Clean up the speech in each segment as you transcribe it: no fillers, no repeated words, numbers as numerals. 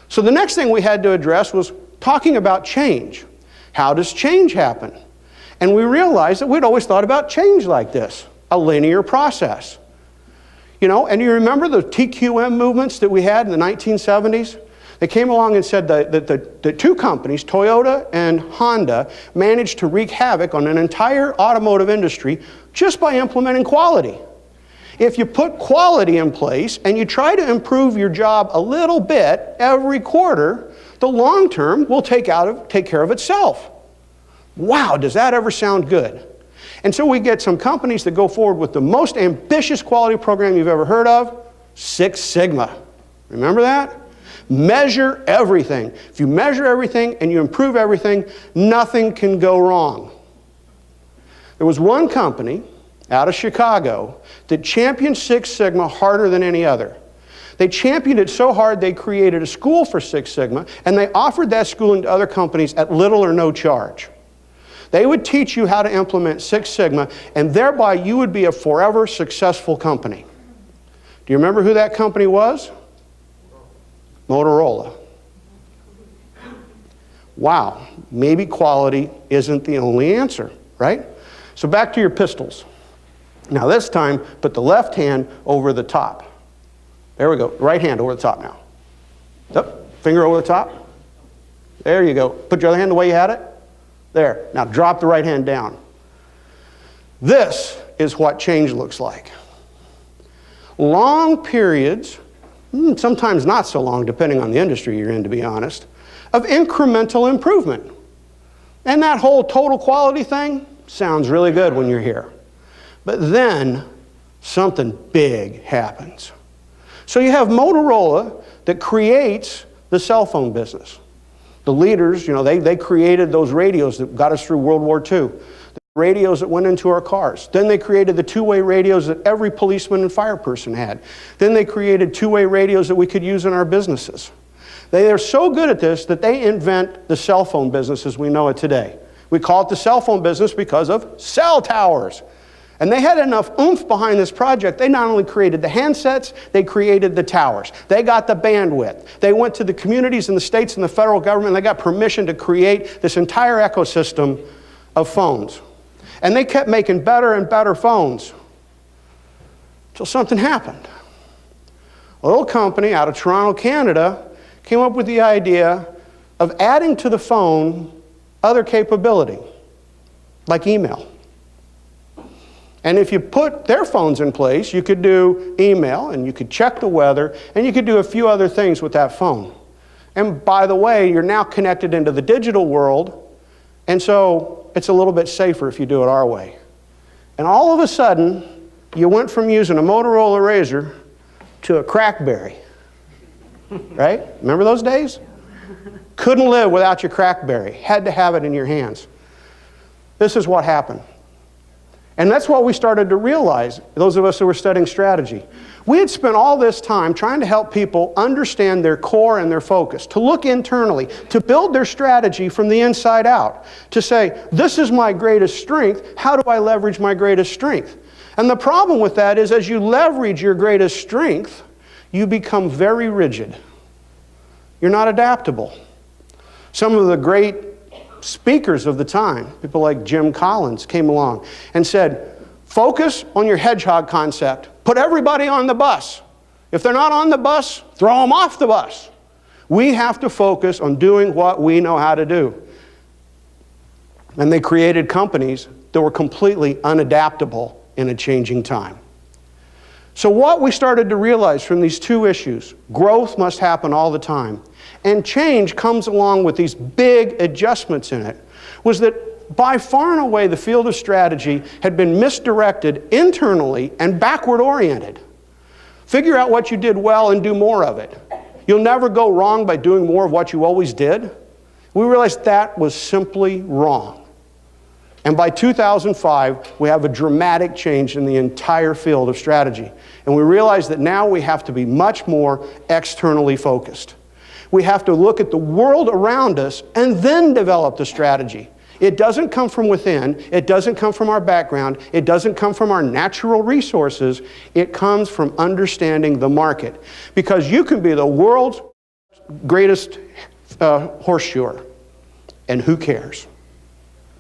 So the next thing we had to address was talking about change. How does change happen? And we realized that we'd always thought about change like this, a linear process. You know, and you remember the TQM movements that we had in the 1970s? They came along and said that the two companies, Toyota and Honda, managed to wreak havoc on an entire automotive industry just by implementing quality. If you put quality in place and you try to improve your job a little bit every quarter, the long term will take care of itself. Wow, does that ever sound good? And so we get some companies that go forward with the most ambitious quality program you've ever heard of, Six Sigma. Remember that? Measure everything. If you measure everything and you improve everything, nothing can go wrong. There was one company out of Chicago that championed Six Sigma harder than any other. They championed it so hard they created a school for Six Sigma, and they offered that schooling to other companies at little or no charge. They would teach you how to implement Six Sigma, and thereby you would be a forever successful company. Do you remember who that company was? Motorola. Wow, maybe quality isn't the only answer, right? So back to your pistols. Now this time, put the left hand over the top. There we go, right hand over the top now. Up, finger over the top. There you go. Put your other hand the way you had it. There. Now drop the right hand down. This is what change looks like. Long periods, sometimes not so long, depending on the industry you're in, to be honest, of incremental improvement. And that whole total quality thing sounds really good when you're here. But then something big happens. So you have Motorola that creates the cell phone business. The leaders, you know, they created those radios that got us through World War II. The radios that went into our cars. Then they created the two-way radios that every policeman and fire person had. Then they created two-way radios that we could use in our businesses. They are so good at this that they invent the cell phone business as we know it today. We call it the cell phone business because of cell towers. And they had enough oomph behind this project, they not only created the handsets, they created the towers. They got the bandwidth. They went to the communities and the states and the federal government, and they got permission to create this entire ecosystem of phones. And they kept making better and better phones until something happened. A little company out of Toronto, Canada, came up with the idea of adding to the phone other capability, like email. And if you put their phones in place, you could do email, and you could check the weather, and you could do a few other things with that phone. And by the way, you're now connected into the digital world, and so it's a little bit safer if you do it our way. And all of a sudden, you went from using a Motorola Razr to a Crackberry. Right? Remember those days? Couldn't live without your Crackberry. Had to have it in your hands. This is what happened. And that's what we started to realize, those of us who were studying strategy. We had spent all this time trying to help people understand their core and their focus, to look internally, to build their strategy from the inside out, to say, this is my greatest strength, how do I leverage my greatest strength? And the problem with that is as you leverage your greatest strength, you become very rigid. You're not adaptable. Some of the great speakers of the time, people like Jim Collins, came along and said, focus on your hedgehog concept. Put everybody on the bus. If they're not on the bus, throw them off the bus. We have to focus on doing what we know how to do. And they created companies that were completely unadaptable in a changing time. So what we started to realize from these two issues, growth must happen all the time, and change comes along with these big adjustments in it, was that by far and away the field of strategy had been misdirected internally and backward oriented. Figure out what you did well and do more of it. You'll never go wrong by doing more of what you always did. We realized that was simply wrong. And by 2005, we have a dramatic change in the entire field of strategy. And we realize that now we have to be much more externally focused. We have to look at the world around us and then develop the strategy. It doesn't come from within. It doesn't come from our background. It doesn't come from our natural resources. It comes from understanding the market. Because you can be the world's greatest horseshoer. And who cares?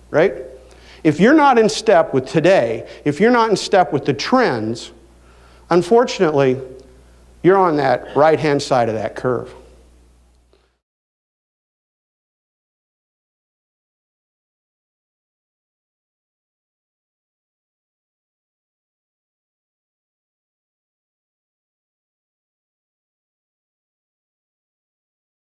Right? If you're not in step with today, if you're not in step with the trends, unfortunately, you're on that right-hand side of that curve.